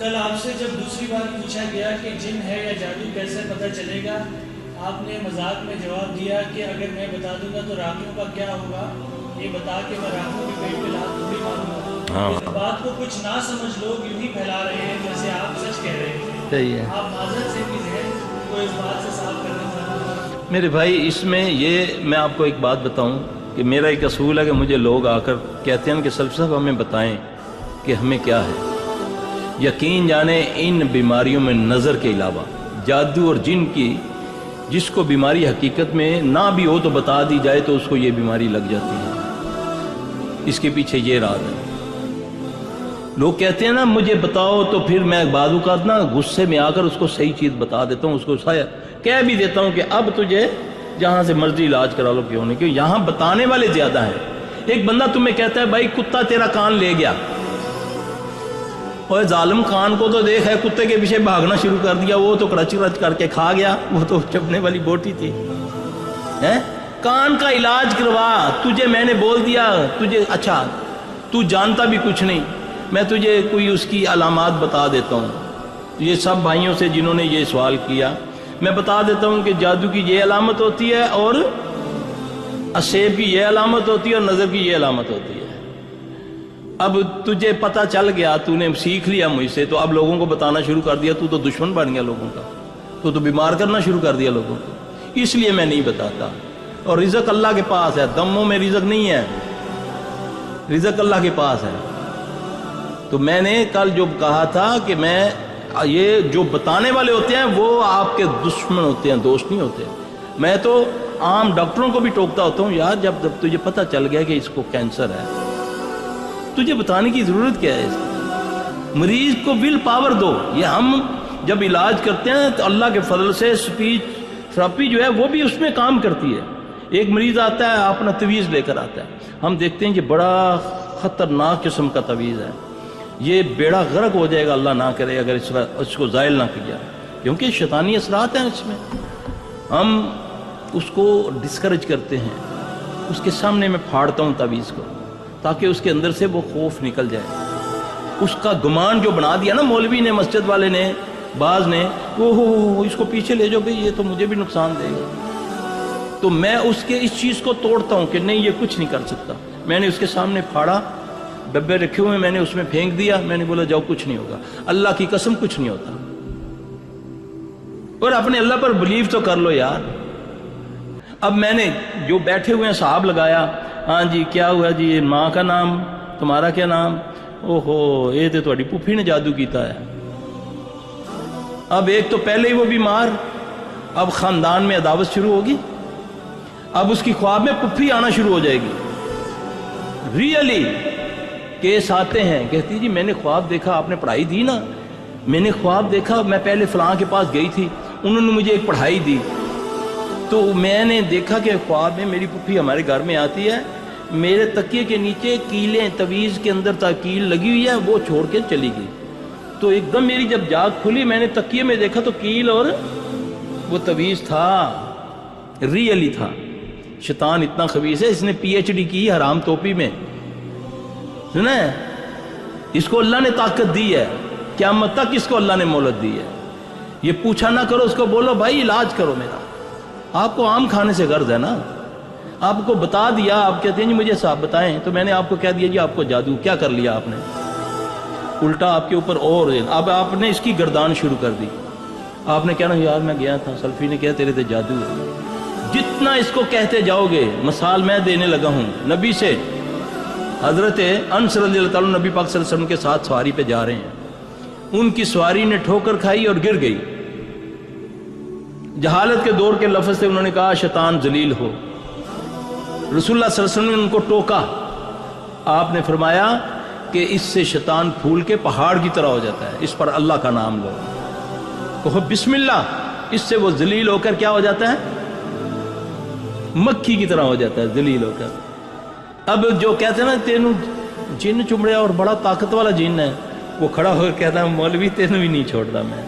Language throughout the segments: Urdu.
کل آپ سے جب دوسری بار پوچھا گیا کہ جن ہے یا جادو کیسے پتہ چلے گا، آپ نے مذاق میں جواب دیا کہ اگر میں بتا دوں گا تو راکھیوں کا کیا ہوگا، یہ بتا کے میں راکھیوں کے پیٹ پہ لات تھوڑی ماروں گا۔ اس بات کو کچھ نہ سمجھ لوگ یوں ہی پھیلا رہے ہیں جیسے آپ سچ کہہ رہے تھے۔ صحیح ہے آپ معذرت سے بھی ذہن کو اس بات سے صاف کرنا چاہتے ہیں۔ میرے بھائی، اس میں یہ میں آپ کو ایک بات بتاؤں کہ میرا ایک اصول ہے کہ مجھے لوگ آ کر کہتے ہیں کہ سلفی صاحب ہمیں بتائیں کہ ہمیں کیا ہے۔ یقین جانے ان بیماریوں میں نظر کے علاوہ جادو اور جن کی جس کو بیماری حقیقت میں نہ بھی ہو تو بتا دی جائے تو اس کو یہ بیماری لگ جاتی ہے۔ اس کے پیچھے یہ راز ہے۔ لوگ کہتے ہیں نا مجھے بتاؤ، تو پھر میں بعض اوقات نا غصے میں آ کر اس کو صحیح چیز بتا دیتا ہوں، اس کو کہہ بھی دیتا ہوں کہ اب تجھے جہاں سے مرضی علاج کرا لو، کیوں نہیں، کہ یہاں بتانے والے زیادہ ہیں۔ ایک بندہ تمہیں کہتا ہے بھائی کتا تیرا کان لے گیا، اور ظالم کان کو تو دیکھ ہے، کتے کے پیچھے بھاگنا شروع کر دیا، وہ تو کرچ کرچ کر کے کھا گیا، وہ تو چبنے والی بوٹی تھی۔ کان کا علاج کروا، تجھے میں نے بول دیا، تجھے اچھا تو جانتا بھی کچھ نہیں، میں تجھے کوئی اس کی علامات بتا دیتا ہوں۔ یہ سب بھائیوں سے جنہوں نے یہ سوال کیا میں بتا دیتا ہوں کہ جادو کی یہ علامت ہوتی ہے، اور اسیب کی یہ علامت ہوتی ہے، اور نظر کی یہ علامت ہوتی ہے۔ اب تجھے پتہ چل گیا، تو نے سیکھ لیا مجھ سے، تو اب لوگوں کو بتانا شروع کر دیا، تو دشمن بن گیا لوگوں کا، تو بیمار کرنا شروع کر دیا لوگوں کو۔ اس لیے میں نہیں بتاتا۔ اور رزق اللہ کے پاس ہے، دموں میں رزق نہیں ہے، رزق اللہ کے پاس ہے۔ تو میں نے کل جو کہا تھا کہ میں یہ جو بتانے والے ہوتے ہیں وہ آپ کے دشمن ہوتے ہیں، دوست نہیں ہوتے۔ میں تو عام ڈاکٹروں کو بھی ٹوکتا ہوتا ہوں، یار جب تجھے پتہ چل گیا کہ اس کو کینسر ہے، تجھے بتانے کی ضرورت کیا ہے؟ اس کو مریض کو ول پاور دو۔ یہ ہم جب علاج کرتے ہیں تو اللہ کے فضل سے اسپیچ تھراپی جو ہے وہ بھی اس میں کام کرتی ہے۔ ایک مریض آتا ہے اپنا تویز لے کر آتا ہے، ہم دیکھتے ہیں یہ بڑا خطرناک قسم کا تویز ہے، یہ بیڑا غرق ہو جائے گا اللہ نہ کرے اگر اس کو زائل نہ کیا، کیونکہ شیطانی اثرات ہیں اس میں۔ ہم اس کو ڈسکریج کرتے ہیں، اس کے سامنے میں پھاڑتا ہوں تویز کو تاکہ اس کے اندر سے وہ خوف نکل جائے۔ اس کا گمان جو بنا دیا نا مولوی نے، مسجد والے نے، بعض نے، وہ اس کو پیچھے لے جاؤ بھئی یہ تو مجھے بھی نقصان دے گا، تو میں اس کے اس چیز کو توڑتا ہوں کہ نہیں یہ کچھ نہیں کر سکتا۔ میں نے اس کے سامنے پھاڑا، ڈبے رکھے ہوئے میں نے اس میں پھینک دیا، میں نے بولا جاؤ کچھ نہیں ہوگا، اللہ کی قسم کچھ نہیں ہوتا۔ اور اپنے اللہ پر بلیو تو کر لو یار۔ اب میں نے جو بیٹھے ہوئے ہیں صاحب لگایا، ہاں جی کیا ہوا جی، ماں کا نام، تمہارا کیا نام، اوہو یہ تو تھوڑی پھوپھی نے جادو کیتا ہے۔ اب ایک تو پہلے ہی وہ بیمار، اب خاندان میں عداوت شروع ہوگی، اب اس کی خواب میں پھوپھی آنا شروع ہو جائے گی۔ ریئلی کیس آتے ہیں، کہتی جی میں نے خواب دیکھا، آپ نے پڑھائی دی نا، میں نے خواب دیکھا میں پہلے فلاں کے پاس گئی تھی، انہوں نے مجھے ایک پڑھائی دی، تو میں نے دیکھا کہ خواب میں میری پھوپھی ہمارے گھر میں آتی ہے، میرے تکیے کے نیچے کیلیں، تویز کے اندر کیل لگی ہوئی ہے، وہ چھوڑ کے چلی گئی۔ تو ایک دم میری جب جاگ کھلی، میں نے تکیے میں دیکھا تو کیل اور وہ تویز تھا، ریئلی تھا۔ شیطان اتنا خبیث ہے، اس نے پی ایچ ڈی کی حرام توپی میں، سنا ہے؟ اس کو اللہ نے طاقت دی ہے، قیامت تک اس کو اللہ نے مہلت دی ہے۔ یہ پوچھا نہ کرو، اس کو بولو بھائی علاج کرو میرا۔ آپ کو آم کھانے سے غرض ہے نا، آپ کو بتا دیا، آپ کہتے ہیں جی مجھے صاحب بتائیں، تو میں نے آپ کو کہہ دیا جی آپ کو جادو، کیا کر لیا آپ نے؟ الٹا آپ کے اوپر اور اب آپ نے اس کی گردان شروع کر دی۔ آپ نے کہنا یار میں گیا تھا، سلفی نے کہا تیرے تے جادو ہے۔ جتنا اس کو کہتے جاؤ گے، مثال میں دینے لگا ہوں نبی سے، حضرت انس رضی اللہ تعالیٰ نبی پاک صلی اللہ علیہ وسلم کے ساتھ سواری پہ جا رہے ہیں، ان کی سواری نے ٹھوکر کھائی اور گر گئی۔ جہالت کے دور کے لفظ سے انہوں نے کہا شیطان ذلیل ہو۔ رسول اللہ صلی اللہ علیہ وسلم نے ان کو ٹوکا، آپ نے فرمایا کہ اس سے شیطان پھول کے پہاڑ کی طرح ہو جاتا ہے، اس پر اللہ کا نام لو، کہو بسم اللہ، اس سے وہ ذلیل ہو کر کیا ہو جاتا ہے؟ مکھی کی طرح ہو جاتا ہے، ذلیل ہو کر۔ اب جو کہتے ہیں نا تینوں جن چمڑیا اور بڑا طاقت والا جن ہے، وہ کھڑا ہو کر کہتا ہے مولوی تینوں بھی نہیں چھوڑتا میں۔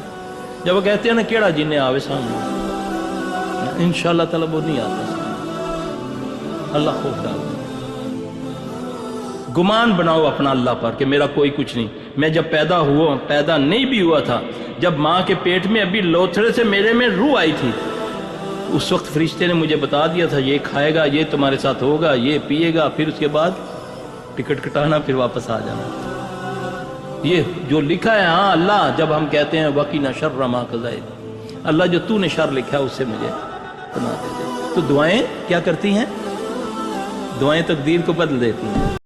جب وہ کہتے ہیں نا کیڑا جن ہے آوے سامنے، انشاءاللہ تعالیٰ وہ نہیں آتا سامنے، اللہ خوف ڈال۔ گمان بناؤ اپنا اللہ پر کہ میرا کوئی کچھ نہیں، میں جب پیدا نہیں بھی ہوا تھا، جب ماں کے پیٹ میں ابھی لوتھڑے سے میرے میں روح آئی تھی، اس وقت فرشتے نے مجھے بتا دیا تھا یہ کھائے گا، یہ تمہارے ساتھ ہوگا، یہ پیے گا، پھر اس کے بعد ٹکٹ کٹانا، پھر واپس آ جانا۔ یہ جو لکھا ہے، ہاں اللہ جب ہم کہتے ہیں وقنا شر ما قضیت، اللہ جو تو نے شر لکھا ہے اس سے مجھے پناہ دے دے، تو دعائیں کیا کرتی ہیں؟ دعائیں تقدیر کو بدل دیتی ہیں۔